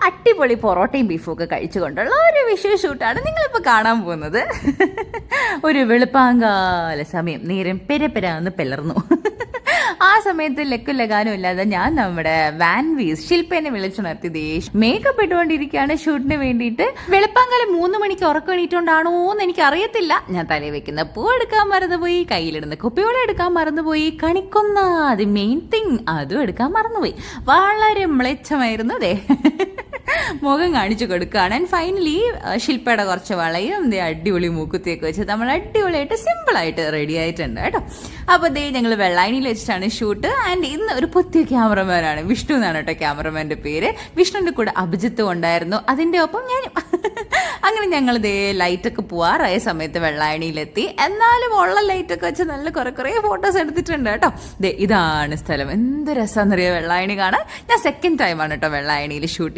അടിപൊളി പൊറോട്ടയും ബീഫും ഒക്കെ കഴിച്ചുകൊണ്ടുള്ള ഒരു വിഷു ഷൂട്ടാണ് നിങ്ങളിപ്പോൾ കാണാൻ പോകുന്നത്. ഒരു വെളുപ്പാങ്കാല സമയം നേരം പെരപ്പെരാന്ന് പിളർന്നു. ആ സമയത്ത് ലക്കും ലഗാനും ഇല്ലാതെ ഞാൻ നമ്മുടെ വാൻ വീസ് ശില്പേനെ വിളിച്ചുണർത്തി മേക്കപ്പ് ഇട്ടുകൊണ്ടിരിക്കുകയാണ് ഷൂട്ടിന് വേണ്ടിയിട്ട്. വെളുപ്പാങ്കാലം 3 മണിക്ക് ഉറക്കം എണീറ്റുകൊണ്ടാണോ എന്ന് എനിക്ക് അറിയത്തില്ല. ഞാൻ തലയിൽ വെക്കുന്ന പൂ എടുക്കാൻ മറന്നുപോയി, കയ്യിലിടുന്ന കുപ്പിയോളം എടുക്കാൻ മറന്നുപോയി, കണിക്കൊന്ന അത് മെയിൻ തിങ് അതും എടുക്കാൻ മറന്നുപോയി. വളരെ മ്ലേച്ഛമായിരുന്നു. അതെ, മുഖം കാണിച്ചു കൊടുക്കുകയാണ്. ആൻഡ് ഫൈനലി ശില്പയുടെ കുറച്ച് വളയും അടിപൊളി മൂക്കുത്തിയൊക്കെ വെച്ച് നമ്മൾ അടിപൊളിയായിട്ട് സിമ്പിളായിട്ട് റെഡി ആയിട്ടുണ്ട് കേട്ടോ. അപ്പോൾ ഞങ്ങൾ വെള്ളായണിയിൽ വെച്ചിട്ടാണ് ഷൂട്ട്. ആൻഡ് ഇന്ന് ഒരു പുതിയ ക്യാമറമാനാണ്, വിഷ്ണു എന്നാണ് കേട്ടോ ക്യാമറമാൻ്റെ പേര്. വിഷ്ണുവിൻ്റെ കൂടെ അഭിജിത്തും ഉണ്ടായിരുന്നു, അതിൻ്റെ ഒപ്പം ഞാനും. അങ്ങനെ ഞങ്ങൾ ലൈറ്റൊക്കെ പോവാറായ സമയത്ത് വെള്ളായണിയിലെത്തി. എന്നാലും ഉള്ള ലൈറ്റൊക്കെ വെച്ച് നല്ല കുറേ ഫോട്ടോസ് എടുത്തിട്ടുണ്ട് കേട്ടോ. ഇതാണ് സ്ഥലം. എന്ത് രസമാണെന്നറിയാം വെള്ളായണി കാണാൻ. ഞാൻ സെക്കൻഡ് ടൈമാണ് കേട്ടോ വെള്ളായണിയിൽ ഷൂട്ട്